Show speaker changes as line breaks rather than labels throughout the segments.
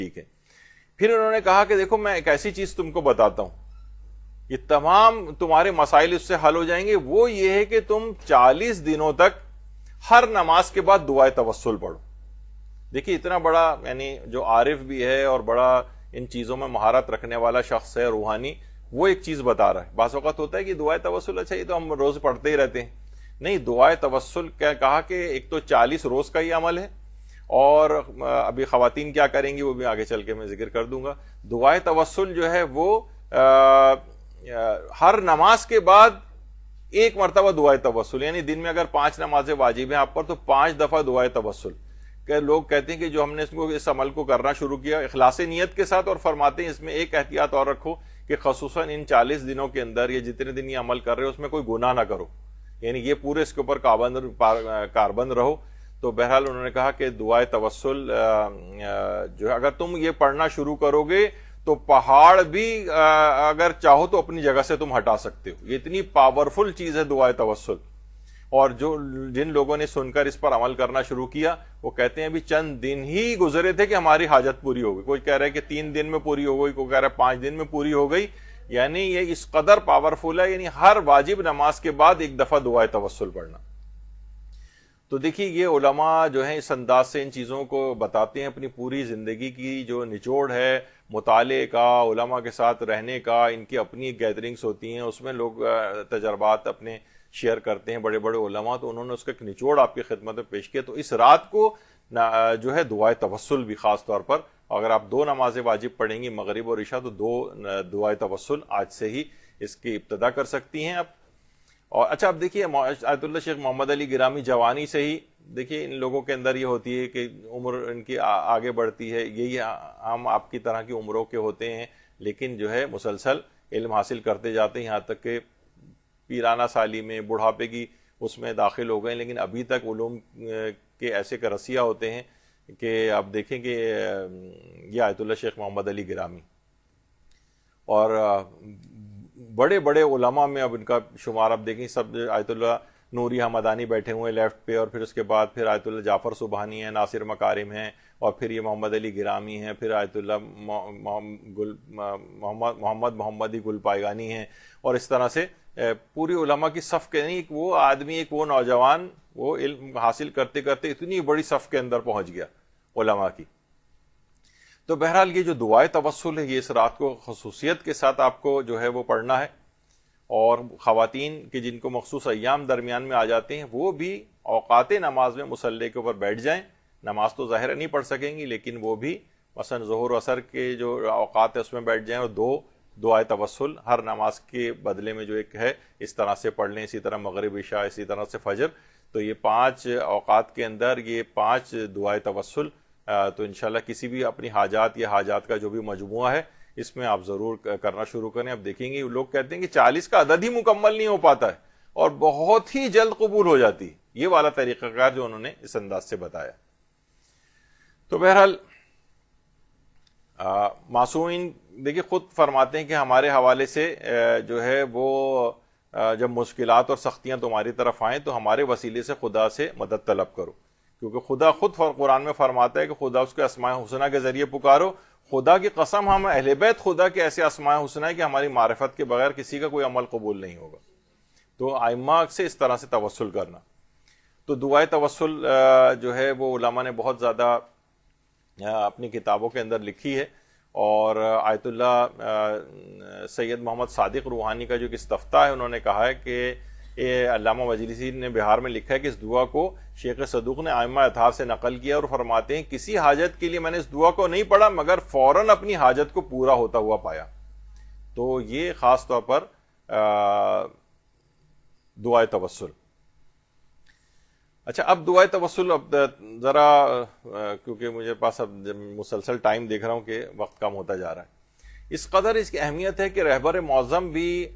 ٹھیک ہے. پھر انہوں نے کہا کہ دیکھو میں ایک ایسی چیز تم کو بتاتا ہوں، یہ تمام تمہارے مسائل اس سے حل ہو جائیں گے. وہ یہ ہے کہ تم 40 دنوں تک ہر نماز کے بعد دعائے توسل پڑھو. دیکھیے اتنا بڑا یعنی جو عارف بھی ہے اور بڑا ان چیزوں میں مہارت رکھنے والا شخص ہے روحانی، وہ ایک چیز بتا رہا ہے. بعض اوقات ہوتا ہے کہ دعائے توسل اچھا یہ تو ہم روز پڑھتے ہی رہتے ہیں. نہیں، دعائے توسل کیا کہا کہ ایک تو 40 روز کا یہ عمل ہے، اور ابھی خواتین کیا کریں گی وہ بھی آگے چل کے میں ذکر کر دوں گا. دعائے توسل جو ہے وہ ہر نماز کے بعد ایک مرتبہ دعائے توسل، یعنی دن میں اگر 5 نمازیں واجب ہیں آپ پر تو 5 دفعہ دعائے توسل. کہ لوگ کہتے ہیں کہ جو ہم نے اس عمل کو کرنا شروع کیا اخلاص نیت کے ساتھ، اور فرماتے ہیں اس میں ایک احتیاط اور رکھو کہ خصوصاً ان 40 دنوں کے اندر یہ جتنے دن یہ عمل کر رہے ہو اس میں کوئی گناہ نہ کرو، یعنی یہ پورے اس کے اوپر کاربند رہو. تو بہرحال انہوں نے کہا کہ دعائے توسل جو ہے اگر تم یہ پڑھنا شروع کرو گے تو پہاڑ بھی اگر چاہو تو اپنی جگہ سے تم ہٹا سکتے ہو. یہ اتنی پاورفل چیز ہے دعائے توسل. اور جن لوگوں نے سن کر اس پر عمل کرنا شروع کیا وہ کہتے ہیں ابھی چند دن ہی گزرے تھے کہ ہماری حاجت پوری ہو گئی. کوئی کہہ رہا ہے کہ 3 دن میں پوری ہو گئی، کوئی کہہ رہا ہے 5 دن میں پوری ہو گئی. یعنی یہ اس قدر پاورفل ہے، یعنی ہر واجب نماز کے بعد ایک دفعہ دعائے توسل پڑھنا. تو دیکھیے یہ علماء جو ہیں اس انداز سے ان چیزوں کو بتاتے ہیں. اپنی پوری زندگی کی جو نچوڑ ہے مطالعے کا، علماء کے ساتھ رہنے کا، ان کی اپنی گیدرنگز ہوتی ہیں، اس میں لوگ تجربات اپنے شیئر کرتے ہیں بڑے بڑے علماء، تو انہوں نے اس کا ایک نچوڑ آپ کی خدمت میں پیش کیا. تو اس رات کو جو ہے دعائے توسل بھی خاص طور پر، اگر آپ 2 نمازیں واجب پڑھیں گی مغرب اور عشاء تو 2 دعائے توسل آج سے ہی اس کی ابتدا کر سکتی ہیں آپ. اور اچھا اب دیکھیے آیت اللہ شیخ محمد علی گرامی جوانی سے ہی دیکھیے ان لوگوں کے اندر یہ ہوتی ہے کہ عمر ان کی آگے بڑھتی ہے، یہی ہم آپ کی طرح کی عمروں کے ہوتے ہیں، لیکن جو ہے مسلسل علم حاصل کرتے جاتے ہیں، یہاں تک کہ پیرانہ سالی میں بڑھاپے کی اس میں داخل ہو گئے، لیکن ابھی تک علوم کے ایسے کرسیہ ہوتے ہیں کہ آپ دیکھیں کہ یہ آیت اللہ شیخ محمد علی گرامی اور بڑے بڑے علماء میں اب ان کا شمار آپ دیکھیں، سب آیت اللہ نوری حمدانی بیٹھے ہوئے لیفٹ پہ، اور پھر اس کے بعد پھر آیت اللہ جعفر سبحانی ہیں، ناصر مکارم ہیں، اور پھر یہ محمد علی گرامی ہیں، پھر آیت اللہ محمدی گل پائگانی ہیں، اور اس طرح سے پوری علماء کی صف کے نہیں، ایک وہ آدمی ایک وہ نوجوان وہ علم حاصل کرتے کرتے اتنی بڑی صف کے اندر پہنچ گیا علماء کی. تو بہرحال یہ جو دعائے توسل ہے یہ اس رات کو خصوصیت کے ساتھ آپ کو جو ہے وہ پڑھنا ہے. اور خواتین کے جن کو مخصوص ایام درمیان میں آ جاتے ہیں وہ بھی اوقات نماز میں مصلی کے اوپر بیٹھ جائیں. نماز تو ظاہر نہیں پڑھ سکیں گی لیکن وہ بھی مثلا ظہر و عصر کے جو اوقات ہے اس میں بیٹھ جائیں اور 2 دعائے توسل ہر نماز کے بدلے میں جو ایک ہے اس طرح سے پڑھ لیں. اسی طرح مغرب عشاء، اسی طرح سے فجر. تو یہ 5 اوقات کے اندر یہ 5 دعائے توسل تو انشاءاللہ کسی بھی اپنی حاجات یا حاجات کا جو بھی مجموعہ ہے اس میں آپ ضرور کرنا شروع کریں. اب دیکھیں گے لوگ کہتے ہیں کہ 40 کا عدد ہی مکمل نہیں ہو پاتا ہے اور بہت ہی جلد قبول ہو جاتی ہے. یہ والا طریقہ کار جو انہوں نے اس انداز سے بتایا. تو بہرحال معصومین دیکھیے خود فرماتے ہیں کہ ہمارے حوالے سے جو ہے وہ جب مشکلات اور سختیاں تمہاری طرف آئیں تو ہمارے وسیلے سے خدا سے مدد طلب کرو، کیونکہ خدا خود قرآن میں فرماتا ہے کہ خدا اس کے اسماء حسنہ کے ذریعے پکارو. خدا کی قسم ہم اہل بیت خدا کے ایسے اسماء حسنہ ہے کہ ہماری معرفت کے بغیر کسی کا کوئی عمل قبول نہیں ہوگا. تو ائمہ سے اس طرح سے توسل کرنا. تو دعائے توسل جو ہے وہ علماء نے بہت زیادہ اپنی کتابوں کے اندر لکھی ہے. اور آیت اللہ سید محمد صادق روحانی کا جو ایک استفتاء ہے انہوں نے کہا ہے کہ علامہ مجلسی نے بہار میں لکھا ہے کہ اس دعا کو شیخ صدوق نے ائمہ اطہار سے نقل کیا اور فرماتے ہیں کسی حاجت کے لیے میں نے اس دعا کو نہیں پڑھا مگر فوراً اپنی حاجت کو پورا ہوتا ہوا پایا. تو یہ خاص طور پر دعائے توسل. اچھا اب دعائے توسل اب ذرا کیونکہ مجھے پاس اب مسلسل ٹائم دیکھ رہا ہوں کہ وقت کم ہوتا جا رہا ہے، اس قدر اس کی اہمیت ہے کہ رہبر معظم بھی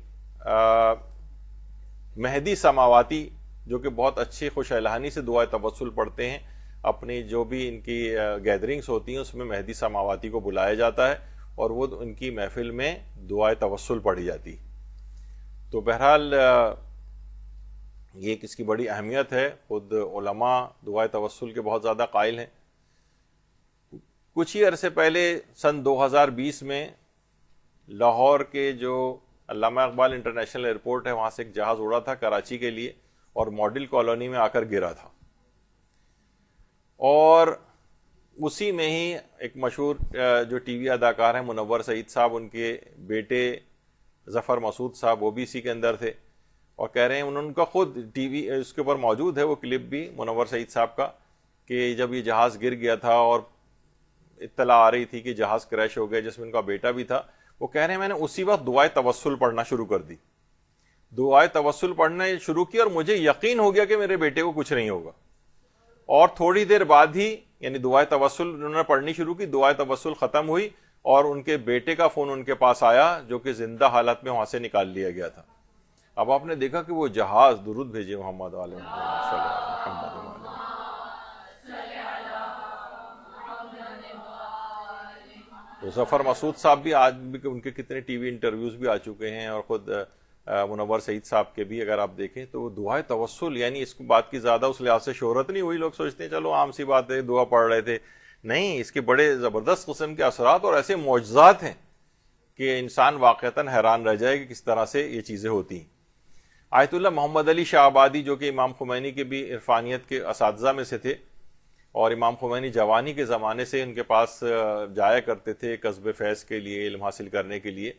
مہدی سماواتی جو کہ بہت اچھی خوش الہانی سے دعائے توسل پڑھتے ہیں، اپنی جو بھی ان کی گیدرنگز ہوتی ہیں اس میں مہدی سماواتی کو بلایا جاتا ہے اور وہ ان کی محفل میں دعائے توسل پڑھی جاتی. تو بہرحال یہ ایک اس کی بڑی اہمیت ہے. خود علماء دعائے توسل کے بہت زیادہ قائل ہیں. کچھ ہی عرصے پہلے سن 2020 میں لاہور کے جو علامہ اقبال انٹرنیشنل ایئرپورٹ ہے وہاں سے ایک جہاز اڑا تھا کراچی کے لیے اور ماڈل کالونی میں آ کر گرا تھا، اور اسی میں ہی ایک مشہور جو ٹی وی اداکار ہیں منور سعید صاحب، ان کے بیٹے ظفر مسعود صاحب وہ بھی اسی کے اندر تھے، اور کہہ رہے ہیں ان کا خود ٹی وی اس کے اوپر موجود ہے وہ کلپ بھی منور سعید صاحب کا، کہ جب یہ جہاز گر گیا تھا اور اطلاع آ رہی تھی کہ جہاز کریش ہو گیا جس میں ان کا بیٹا بھی تھا، وہ کہہ رہے ہیں میں نے اسی وقت دعائے توسل پڑھنا شروع کر دی، دعائے توسل پڑھنا شروع کی، اور مجھے یقین ہو گیا کہ میرے بیٹے کو کچھ نہیں ہوگا، اور تھوڑی دیر بعد ہی یعنی دعائے توسل انہوں نے پڑھنی شروع کی، دعائے توسل ختم ہوئی اور ان کے بیٹے کا فون ان کے پاس آیا جو کہ زندہ حالت میں وہاں سے نکال لیا گیا تھا۔ اب آپ نے دیکھا کہ وہ جہاز درود بھیجے محمد علیہ محمد، تو ظفر مسعود صاحب بھی آج بھی ان کے کتنے ٹی وی انٹرویوز بھی آ چکے ہیں، اور خود منور سعید صاحب کے بھی اگر آپ دیکھیں تو وہ دعائے توسل، یعنی اس بات کی زیادہ اس لحاظ سے شہرت نہیں ہوئی، لوگ سوچتے ہیں چلو عام سی بات ہے دعا پڑھ رہے تھے، نہیں، اس کے بڑے زبردست قسم کے اثرات اور ایسے معجزات ہیں کہ انسان واقعتاً حیران رہ جائے کہ کس طرح سے یہ چیزیں ہوتی ہیں۔ آیت اللہ محمد علی شاہ آبادی جو کہ امام خمینی کے بھی عرفانیت کے اساتذہ میں سے تھے، اور امام خمینی جوانی کے زمانے سے ان کے پاس جایا کرتے تھے کسب فیض کے لیے، علم حاصل کرنے کے لیے،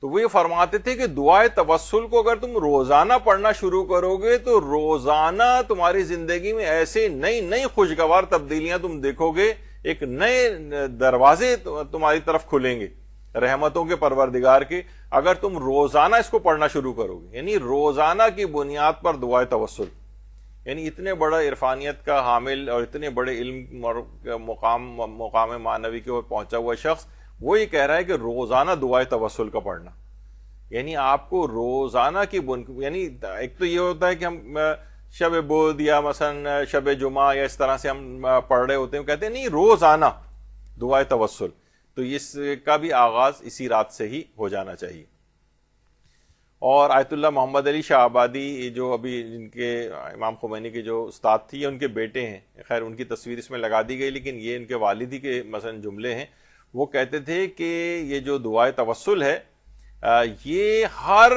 تو وہ یہ فرماتے تھے کہ دعائے توسل کو اگر تم روزانہ پڑھنا شروع کرو گے تو روزانہ تمہاری زندگی میں ایسے نئی نئی خوشگوار تبدیلیاں تم دیکھو گے، ایک نئے دروازے تمہاری طرف کھلیں گے رحمتوں کے پروردگار کے، اگر تم روزانہ اس کو پڑھنا شروع کرو گے، یعنی روزانہ کی بنیاد پر دعائے توسل، یعنی اتنے بڑا عرفانیت کا حامل اور اتنے بڑے علم اور مقام معنوی کے اوپر پہنچا ہوا شخص وہ یہ کہہ رہا ہے کہ روزانہ دعائے توسل کا پڑھنا، یعنی آپ کو روزانہ کی یعنی ایک تو یہ ہوتا ہے کہ ہم شب بود یا مثلا شب جمعہ یا اس طرح سے ہم پڑھ رہے ہوتے ہیں، کہتے ہیں نہیں روزانہ دعائے توسل، تو اس کا بھی آغاز اسی رات سے ہی ہو جانا چاہیے۔ اور آیت اللہ محمد علی شاہ آبادی جو ابھی جن کے امام خمینی کے جو استاد تھی، ان کے بیٹے ہیں، خیر ان کی تصویر اس میں لگا دی گئی لیکن یہ ان کے والدی کے مثلا جملے ہیں، وہ کہتے تھے کہ یہ جو دعائے توسل ہے یہ ہر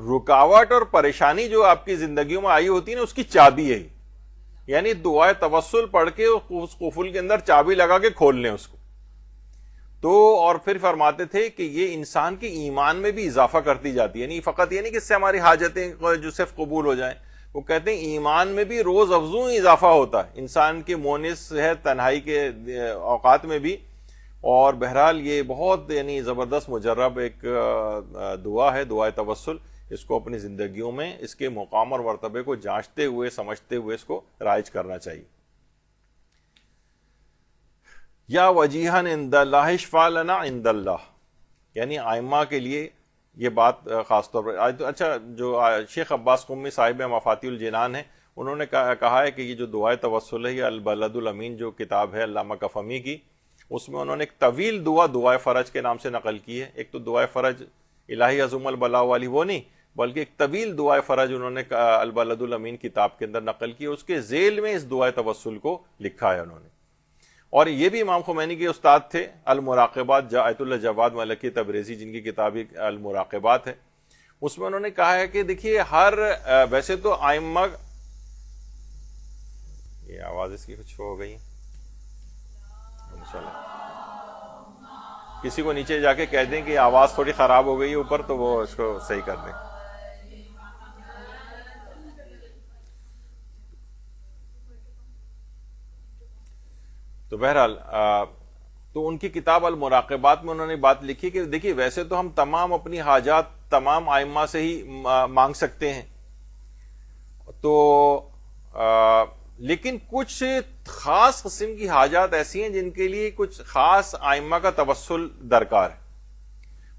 رکاوٹ اور پریشانی جو آپ کی زندگیوں میں آئی ہوتی ہے نا اس کی چابی ہے، یعنی دعائے توسل پڑھ کے اس قفل کے اندر چابی لگا کے کھول لیں اس کو، تو اور پھر فرماتے تھے کہ یہ انسان کے ایمان میں بھی اضافہ کرتی جاتی ہے، یعنی فقط یہ نہیں کہ اس سے ہماری حاجتیں جو صرف قبول ہو جائیں، وہ کہتے ہیں ایمان میں بھی روز افزوں اضافہ ہوتا ہے انسان کے مونس ہے تنہائی کے اوقات میں بھی، اور بہرحال یہ بہت یعنی زبردست مجرب ایک دعا ہے دعائے توسل، اس کو اپنی زندگیوں میں اس کے مقام اور مرتبے کو جانچتے ہوئے سمجھتے ہوئے اس کو رائج کرنا چاہیے۔ یا وجیہن عند اللہ اشفع لنا عند اللہ، یعنی ائمہ کے لیے یہ بات خاص طور پر، اچھا جو شیخ عباس قمی صاحب مفاتیح الجنان ہیں انہوں نے کہا ہے کہ یہ جو دعائے توسل ہے یہ البلد الامین جو کتاب ہے علامہ کفمی کی، اس میں انہوں نے ایک طویل دعا دعائے فرج کے نام سے نقل کی ہے، ایک تو دعائے فرج الہی عظم البلاء والی وہ نہیں، بلکہ ایک طویل دعائے فرج انہوں نے البلد الامین کتاب کے اندر نقل کی، اس کے ذیل میں اس دعائے توسل کو لکھا ہے انہوں نے، اور یہ بھی امام خمینی کے استاد تھے المراقبات، آیت اللہ جواد ملکی تبریزی جن کی کتاب المراقبات ہے، اس میں انہوں نے کہا ہے کہ دیکھیے ہر ویسے تو ائمہ، یہ آواز اس کی کچھ ہو گئی کسی کو نیچے جا کے کہہ دیں کہ آواز تھوڑی خراب ہو گئی ہے اوپر تو وہ اس کو صحیح کر دیں۔ تو بہرحال تو ان کی کتاب المراقبات میں انہوں نے بات لکھی کہ دیکھیے ویسے تو ہم تمام اپنی حاجات تمام ائمہ سے ہی مانگ سکتے ہیں، تو لیکن کچھ خاص قسم کی حاجات ایسی ہیں جن کے لیے کچھ خاص ائمہ کا توسل درکار ہے،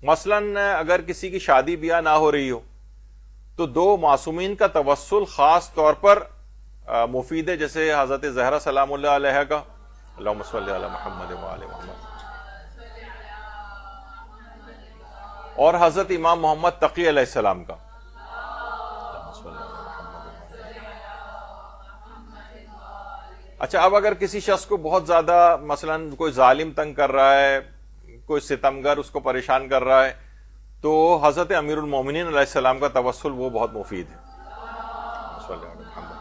مثلا اگر کسی کی شادی بیاہ نہ ہو رہی ہو تو دو معصومین کا توسل خاص طور پر مفید ہے، جیسے حضرت زہرا سلام اللہ علیہ کا اللہم صلی علی محمد وآل محمد، اور حضرت امام محمد تقی علیہ السلام کا، اچھا، اب اگر کسی شخص کو بہت زیادہ مثلا کوئی ظالم تنگ کر رہا ہے، کوئی ستمگر اس کو پریشان کر رہا ہے، تو حضرت امیر المومنین علیہ السلام کا توسل وہ بہت مفید ہے. صلی اللہ علیہ وسلم.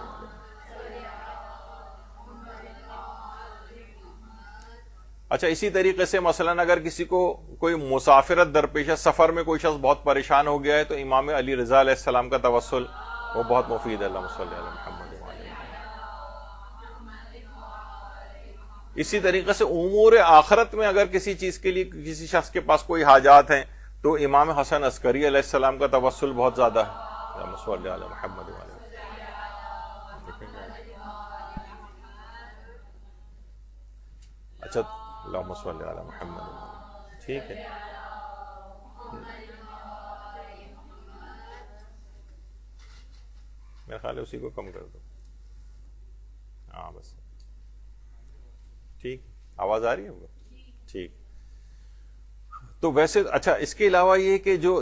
اچھا، اسی طریقے سے مثلا اگر کسی کو کوئی مسافرت درپیش ہے، سفر میں کوئی شخص بہت پریشان ہو گیا ہے، تو امام علی رضا علیہ السلام کا توسل وہ بہت مفید ہے. اللہم صلی علی محمد وعلی محمد. اسی طریقے سے امور آخرت میں اگر کسی چیز کے لیے کسی شخص کے پاس کوئی حاجات ہیں، تو امام حسن عسکری علیہ السلام کا توسل بہت زیادہ ہے. اللہم صلی علی محمد وعلی محمد. اچھا، اللہم صلی علی محمد. ٹھیک ہے. میرا خیال ہے اسی کو کم کر دو. ہاں بس ٹھیک. آواز آ رہی ہے وہ؟ ٹھیک. تو ویسے اچھا، اس کے علاوہ یہ کہ جو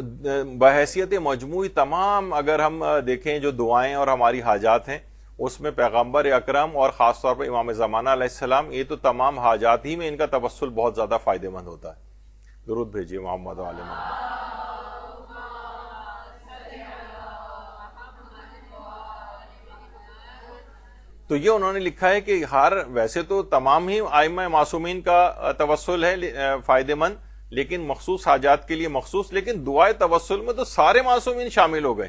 بحیثیت مجموعی تمام اگر ہم دیکھیں جو دعائیں اور ہماری حاجات ہیں، اس میں پیغمبر اکرم اور خاص طور پر امام زمانہ علیہ السلام، یہ تو تمام حاجات ہی میں ان کا توسل بہت زیادہ فائدہ مند ہوتا ہے. درود بھیجیے محمد و آل محمد. تو یہ انہوں نے لکھا ہے کہ ویسے تو تمام ہی ائمہ معصومین کا توسل ہے فائدہ مند، لیکن مخصوص حاجات کے لیے مخصوص، لیکن دعائے توسل میں تو سارے معصومین شامل ہو گئے.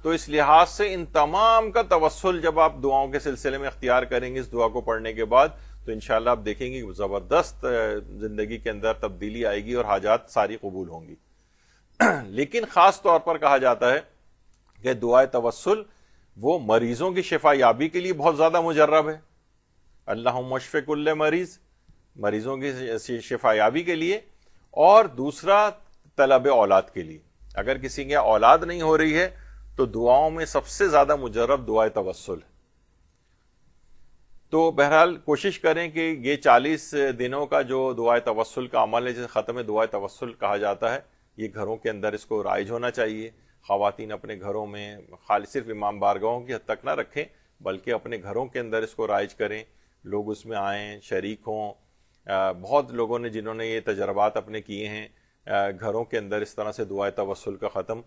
تو اس لحاظ سے ان تمام کا توسل جب آپ دعاؤں کے سلسلے میں اختیار کریں گے اس دعا کو پڑھنے کے بعد، تو انشاءاللہ آپ دیکھیں گے کہ زبردست زندگی کے اندر تبدیلی آئے گی اور حاجات ساری قبول ہوں گی. لیکن خاص طور پر کہا جاتا ہے کہ دعائے توسل وہ مریضوں کی شفا یابی کے لیے بہت زیادہ مجرب ہے. اللہم اشف کل مریض، مریضوں کی شفا یابی کے لیے، اور دوسرا طلب اولاد کے لیے. اگر کسی کی اولاد نہیں ہو رہی ہے تو دعاؤں میں سب سے زیادہ مجرب دعائے توسل ہے. تو بہرحال کوشش کریں کہ یہ 40 دنوں کا جو دعائے توسل کا عمل ہے، جسے ختم دعائے توسل کہا جاتا ہے، یہ گھروں کے اندر اس کو رائج ہونا چاہیے. خواتین اپنے گھروں میں خالی صرف امام بارگاہوں کی حد تک نہ رکھیں، بلکہ اپنے گھروں کے اندر اس کو رائج کریں، لوگ اس میں آئیں، شریک ہوں. بہت لوگوں نے جنہوں نے یہ تجربات اپنے کیے ہیں گھروں کے اندر اس طرح سے دعائے توسل کا ختم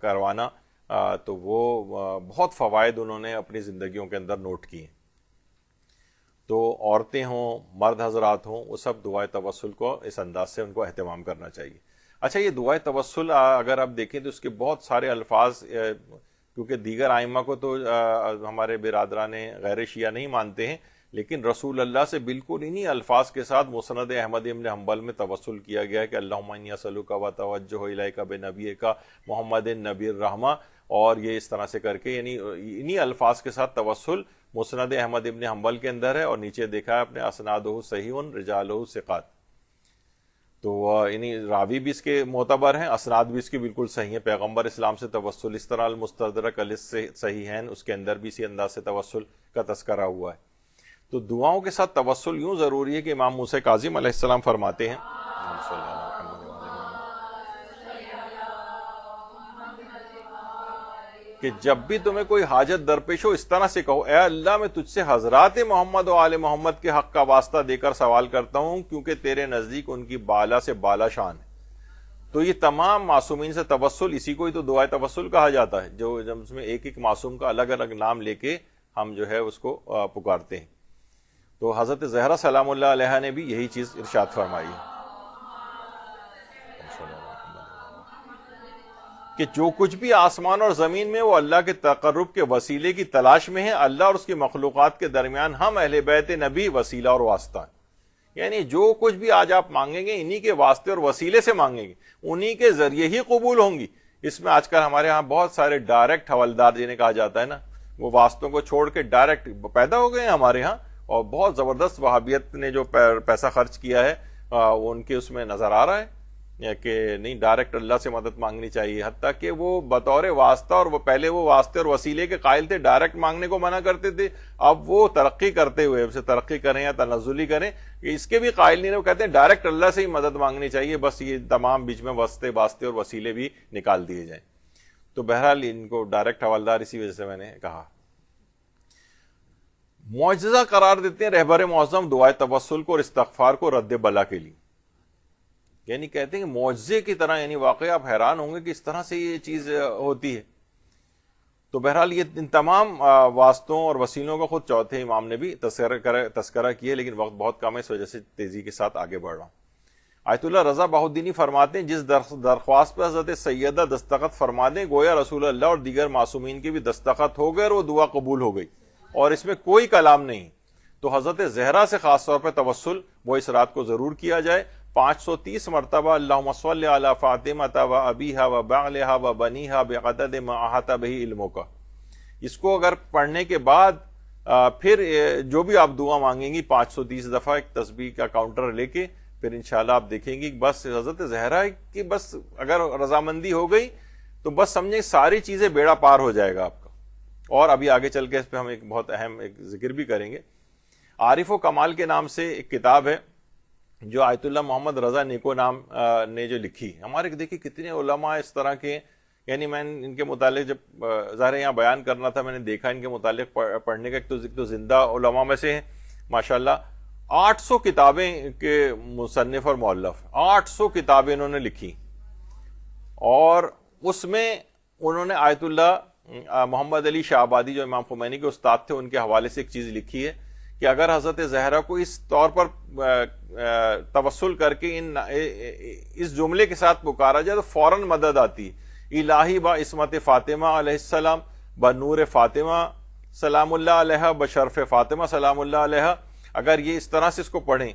کروانا، تو وہ بہت فوائد انہوں نے اپنی زندگیوں کے اندر نوٹ کیے. تو عورتیں ہوں، مرد حضرات ہوں، وہ سب دعائے توسل کو اس انداز سے ان کو اہتمام کرنا چاہیے. اچھا، یہ دعائے توسل اگر آپ دیکھیں تو اس کے بہت سارے الفاظ، کیونکہ دیگر ائمہ کو تو ہمارے برادران غیر شیعہ نہیں مانتے ہیں، لیکن رسول اللہ سے بالکل انہی الفاظ کے ساتھ مسند احمد ابن حنبل میں توسل کیا گیا ہے کہ اللہم انی اسألک واتوجہ الیک بنبیک محمد نبی الرحمہ، اور یہ اس طرح سے کر کے، یعنی انہی الفاظ کے ساتھ توسل مسند احمد ابن حنبل کے اندر ہے. اور نیچے دیکھا ہے اپنے اسنادہ صحیح رجالہ ثقات. تو یعنی راوی بھی اس کے معتبر ہیں، اسناد بھی اس کی بالکل صحیح ہیں. پیغمبر اسلام سے توسل اس طرح المستدرک علی صحیحین، اس کے اندر بھی اسی انداز سے توسل کا تذکرہ ہوا ہے. تو دعاؤں کے ساتھ توسل یوں ضروری ہے کہ امام موسیٰ کاظم علیہ السلام فرماتے ہیں کہ جب بھی تمہیں کوئی حاجت درپیش ہو اس طرح سے کہو، اے اللہ میں تجھ سے حضرات محمد و آل محمد کے حق کا واسطہ دے کر سوال کرتا ہوں، کیونکہ تیرے نزدیک ان کی بالا سے بالا شان ہے. تو یہ تمام معصومین سے توسل، اسی کو ہی تو دعائے توسل کہا جاتا ہے، جو جب اس میں ایک ایک معصوم کا الگ الگ نام لے کے ہم جو ہے اس کو پکارتے ہیں. تو حضرت زہرا سلام اللہ علیہ نے بھی یہی چیز ارشاد فرمائی ہے کہ جو کچھ بھی آسمان اور زمین میں وہ اللہ کے تقرب کے وسیلے کی تلاش میں ہے. اللہ اور اس کی مخلوقات کے درمیان ہم اہل بیت نبی وسیلہ اور واسطہ ہیں. یعنی جو کچھ بھی آج آپ مانگیں گے انہی کے واسطے اور وسیلے سے مانگیں گے، انہی کے ذریعے ہی قبول ہوں گی. اس میں آج کل ہمارے ہاں بہت سارے ڈائریکٹ حوالدار جنہیں کہا جاتا ہے نا، وہ واسطوں کو چھوڑ کے ڈائریکٹ پیدا ہو گئے ہیں ہمارے ہاں، اور بہت زبردست وہابیت نے جو پیسہ خرچ کیا ہے ان کے اس میں نظر آ رہا ہے کہ نہیں، ڈائریکٹ اللہ سے مدد مانگنی چاہیے. حتیٰ کہ وہ بطور واسطہ، اور وہ پہلے وہ واسطے اور وسیلے کے قائل تھے، ڈائریکٹ مانگنے کو منع کرتے تھے. اب وہ ترقی کرتے ہوئے، اسے ترقی کریں یا تنزلی کریں، اس کے بھی قائل نہیں. وہ کہتے ہیں ڈائریکٹ اللہ سے ہی مدد مانگنی چاہیے، بس یہ تمام بیچ میں واسطے اور وسیلے بھی نکال دیے جائیں. تو بہرحال ان کو ڈائریکٹ حوالدار اسی وجہ سے میں نے کہا. معجزہ قرار دیتے ہیں رہبر معظم دعائے توسل کو اور استغفار کو رد بلا کے لیے. یعنی کہتے ہیں کہ معجزے کی طرح، یعنی واقعی آپ حیران ہوں گے کہ اس طرح سے یہ چیز ہوتی ہے. تو بہرحال یہ ان تمام واسطوں اور وسیلوں کا خود چوتھے امام نے بھی تذکرہ کیا، لیکن وقت بہت کم ہے، اس وجہ سے تیزی کے ساتھ آگے بڑھ رہا ہوں. آیت اللہ رضا بہودینی فرماتے ہیں جس درخواست پہ حضرت سیدہ دستخط فرما دیں گویا رسول اللہ اور دیگر معصومین کی بھی دستخط ہو گئے اور وہ دعا قبول ہو گئی اور اس میں کوئی کلام نہیں. تو حضرت زہرا سے خاص طور پہ توسل وہ اس رات کو ضرور کیا جائے. 530 مرتبہ اللہم صلی علی فاطمہ و ابیہا و بعلہا و بنیہا بعدد ما احاط بہ علمک. اس کو اگر پڑھنے کے بعد پھر جو بھی آپ دعا مانگیں گی 530 دفعہ ایک تسبیح کا کاؤنٹر لے کے، پھر انشاءاللہ آپ دیکھیں گی بس حضرت زہرا کی بس اگر رضامندی ہو گئی تو بس سمجھیں ساری چیزیں بیڑا پار ہو جائے گا آپ کا. اور ابھی آگے چل کے اس پہ ہم ایک بہت اہم ایک ذکر بھی کریں گے. عارف و کمال کے نام سے ایک کتاب ہے جو آیت اللہ محمد رضا نیکو نام نے جو لکھی. ہمارے دیکھیے کتنے علماء اس طرح کے، یعنی میں ان کے متعلق جب ظاہر یہاں بیان کرنا تھا میں نے دیکھا ان کے متعلق پڑھنے کا، ایک تو زندہ علماء میں سے ہیں ماشاءاللہ. 800 کتابیں کے مصنف اور مؤلف، 800 کتابیں انہوں نے لکھی، اور اس میں انہوں نے آیت اللہ محمد علی شاہ آبادی جو امام خمینی کے استاد تھے ان کے حوالے سے ایک چیز لکھی ہے کہ اگر حضرت زہرا کو اس طور پر توسل کر کے اس جملے کے ساتھ پکارا جائے تو فوراً مدد آتی. الہی با عصمت فاطمہ علیہ السلام، بنور فاطمہ سلام اللہ علیہ، بشرف فاطمہ سلام اللہ علیہ. اگر یہ اس طرح سے اس کو پڑھیں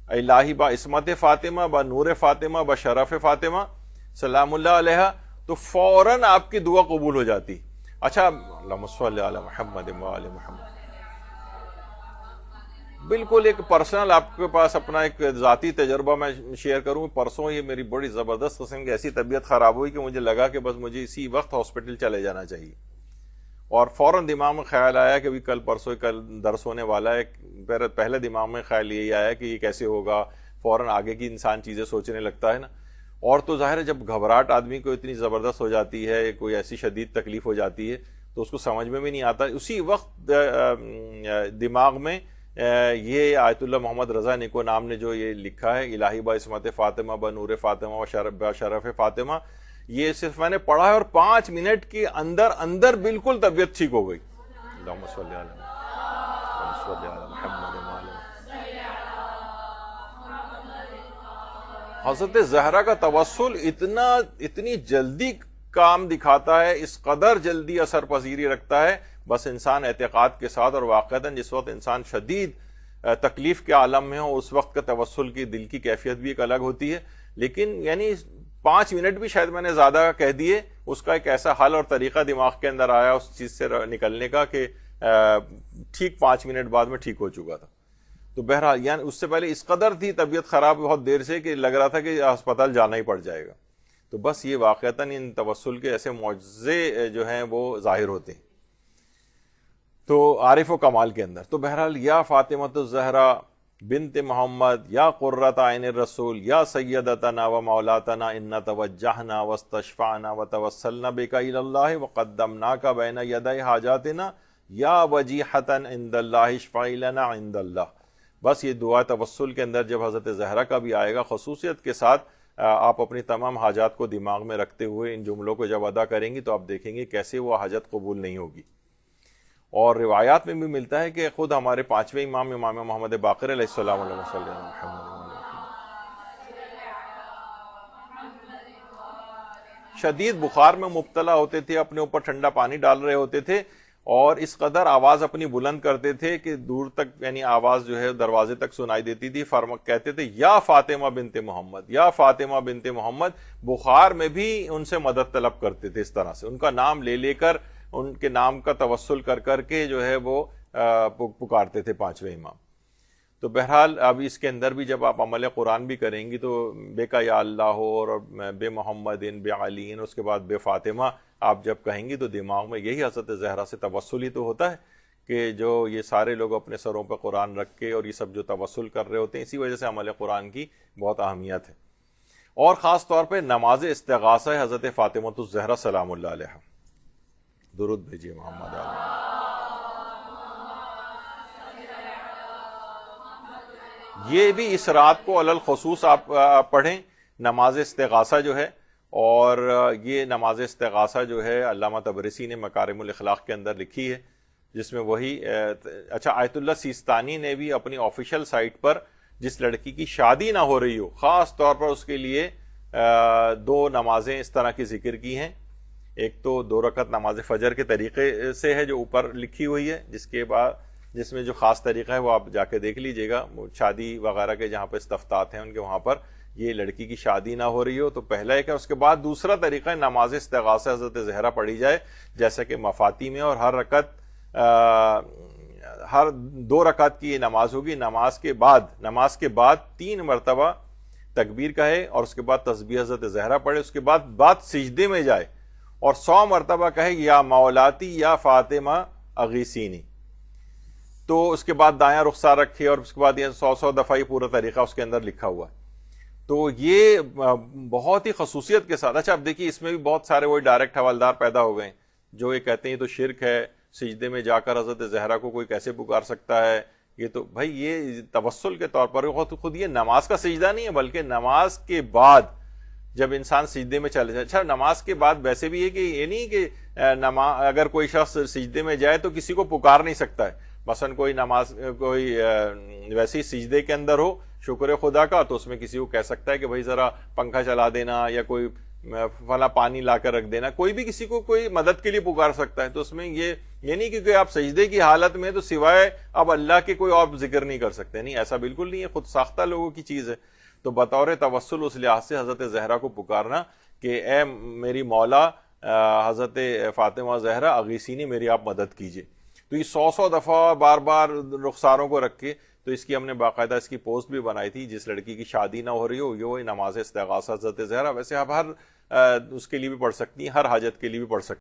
الہی با عصمت فاطمہ بنور فاطمہ بشرف فاطمہ سلام اللہ علیہ، تو فوراً آپ کی دعا قبول ہو جاتی. اچھا اللہم صلی علی محمد و آل محمد. بالکل ایک پرسنل آپ کے پاس اپنا ایک ذاتی تجربہ میں شیئر کروں. پرسوں یہ میری بڑی زبردست قسم کی ایسی طبیعت خراب ہوئی کہ مجھے لگا کہ بس مجھے اسی وقت ہاسپٹل چلے جانا چاہیے، اور فوراً دماغ میں خیال آیا کہ کل پرسوں کل درس ہونے والا ہے. پہلے دماغ میں خیال یہی آیا کہ یہ کیسے ہوگا، فوراً آگے کی انسان چیزیں سوچنے لگتا ہے نا. اور تو ظاہر ہے جب گھبراہٹ آدمی کو اتنی زبردست ہو جاتی ہے، کوئی ایسی شدید تکلیف ہو جاتی ہے تو اس کو سمجھ میں بھی نہیں آتا. اسی وقت دماغ میں یہ آیت اللہ محمد رضا نیکو نام نے جو یہ لکھا ہے الہی با عصمت فاطمہ بنور فاطمہ و شرف فاطمہ، یہ صرف میں نے پڑھا ہے اور 5 منٹ کے اندر بالکل طبیعت ٹھیک ہو گئی. اللہم صلی علی محمد. حضرت زہرا کا توسل اتنی جلدی کام دکھاتا ہے، اس قدر جلدی اثر پذیری رکھتا ہے. بس انسان اعتقاد کے ساتھ، اور واقعتاً جس وقت انسان شدید تکلیف کے عالم میں ہو اس وقت کا توسل کی دل کی کیفیت بھی ایک الگ ہوتی ہے. لیکن یعنی 5 منٹ بھی شاید میں نے زیادہ کہہ دیے، اس کا ایک ایسا حل اور طریقہ دماغ کے اندر آیا اس چیز سے نکلنے کا کہ ٹھیک 5 منٹ بعد میں ٹھیک ہو چکا تھا. تو بہرحال یعنی اس سے پہلے اس قدر تھی طبیعت خراب بہت دیر سے کہ لگ رہا تھا کہ ہسپتال جانا ہی پڑ جائے گا. تو بس یہ واقعتاً ان توسل کے ایسے معجزے جو ہیں وہ ظاہر ہوتے ہیں تو عارف و کمال کے اندر. تو بہرحال یا فاطمۃ الزہرا بنت محمد یا قرۃ عین الرسول یا سیدتنا و مولاتنا ان توجہنا واستشفعنا وتوسلنا بک الی اللہ وقدمناک بین یدی حاجاتنا یا وجیحۃ عند اللہ اشفع لنا عند اللہ. بس یہ دعا توسل کے اندر جب حضرت زہرا کا بھی آئے گا خصوصیت کے ساتھ، آپ اپنی تمام حاجات کو دماغ میں رکھتے ہوئے ان جملوں کو جب ادا کریں گی تو آپ دیکھیں گے کیسے وہ حاجت قبول نہیں ہوگی. اور روایات میں بھی ملتا ہے کہ خود ہمارے 5ویں امام محمد باقر علیہ السلام علیہ وسلم شدید بخار میں مبتلا ہوتے تھے، اپنے اوپر ٹھنڈا پانی ڈال رہے ہوتے تھے اور اس قدر آواز اپنی بلند کرتے تھے کہ دور تک یعنی آواز جو ہے دروازے تک سنائی دیتی تھی. کہتے تھے یا فاطمہ بنت محمد، یا فاطمہ بنت محمد. بخار میں بھی ان سے مدد طلب کرتے تھے، اس طرح سے ان کا نام لے لے کر ان کے نام کا توسل کر کر کے جو ہے وہ پکارتے تھے 5ویں امام. تو بہرحال اب اس کے اندر بھی جب آپ عمل قرآن بھی کریں گی تو بے کا یا اللہ ہو اور بے محمد بے علی، اس کے بعد بے فاطمہ آپ جب کہیں گی تو دماغ میں یہی حضرت زہرا سے توسل ہی تو ہوتا ہے کہ جو یہ سارے لوگ اپنے سروں پہ قرآن رکھ کے اور یہ سب جو توسل کر رہے ہوتے ہیں، اسی وجہ سے عمل قرآن کی بہت اہمیت ہے. اور خاص طور پہ نماز استغاثہ حضرت فاطمۃ الزہرا سلام اللہ علیہ. درود بھیجیے محمد علیہ. یہ بھی اس رات کو علی الخصوص آپ پڑھیں، نماز استغاثہ جو ہے. اور یہ نماز استغاثہ جو ہے علامہ طبرسی نے مکارم الاخلاق کے اندر لکھی ہے، جس میں وہی اچھا آیت اللہ سیستانی نے بھی اپنی آفیشیل سائٹ پر جس لڑکی کی شادی نہ ہو رہی ہو خاص طور پر اس کے لیے دو نمازیں اس طرح کی ذکر کی ہیں. ایک تو 2 رکعت نماز فجر کے طریقے سے ہے جو اوپر لکھی ہوئی ہے، جس میں جو خاص طریقہ ہے وہ آپ جا کے دیکھ لیجئے گا. شادی وغیرہ کے جہاں پہ استفتات ہیں ان کے وہاں پر یہ لڑکی کی شادی نہ ہو رہی ہو تو پہلا ایک ہے. اس کے بعد دوسرا طریقہ ہے نماز استغاثہ حضرت زہرا پڑھی جائے، جیسا کہ مفاتی میں، اور ہر 2 رکعت کی یہ نماز ہوگی. نماز کے بعد 3 مرتبہ تکبیر کہے اور اس کے بعد تسبیح حضرت زہرا پڑھے، اس کے بعد سجدے میں جائے اور 100 مرتبہ کہے یا مولاتی یا فاطمہ اغیثینی. تو اس کے بعد دایاں رخسار رکھے اور اس کے بعد یہ 100 دفعہ یہ پورا طریقہ اس کے اندر لکھا ہوا ہے. تو یہ بہت ہی خصوصیت کے ساتھ. اچھا اب دیکھیے اس میں بھی بہت سارے وہی ڈائریکٹ حوالدار پیدا ہو گئے ہیں جو یہ کہتے ہیں یہ تو شرک ہے، سجدے میں جا کر حضرت زہرا کو کوئی کیسے پکار سکتا ہے. یہ تو بھائی یہ توسل کے طور پر خود یہ نماز کا سجدہ نہیں ہے، بلکہ نماز کے بعد جب انسان سجدے میں چلے جائے. اچھا نماز کے بعد ویسے بھی ہے کہ یہ نہیں کہ اگر کوئی شخص سجدے میں جائے تو کسی کو پکار نہیں سکتا ہے. مثلا کوئی ویسے ہی سجدے کے اندر ہو شکر خدا کا تو اس میں کسی کو کہہ سکتا ہے کہ بھائی ذرا پنکھا چلا دینا یا کوئی فلاں پانی لا کر رکھ دینا. کوئی بھی کسی کو کوئی مدد کے لیے پکار سکتا ہے. تو اس میں یہ نہیں کہ آپ سجدے کی حالت میں تو سوائے اب اللہ کے کوئی اور ذکر نہیں کر سکتے. نہیں، ایسا بالکل نہیں ہے، خود ساختہ لوگوں کی چیز ہے. تو بطور توسل اس لحاظ سے حضرت زہرا کو پکارنا کہ اے میری مولا حضرت فاطمہ زہرا اغیثینی، میری آپ مدد کیجیے. تو یہ 100 دفعہ بار بار رخساروں کو رکھ کے، تو اس کی ہم نے باقاعدہ اس کی پوسٹ بھی بنائی تھی. جس لڑکی کی شادی نہ ہو رہی ہو یہ نماز استغاثہ حضرت زہرا، ویسے آپ ہر اس کے لیے بھی پڑھ سکتی ہیں، ہر حاجت کے لیے بھی پڑھ سکتی ہیں.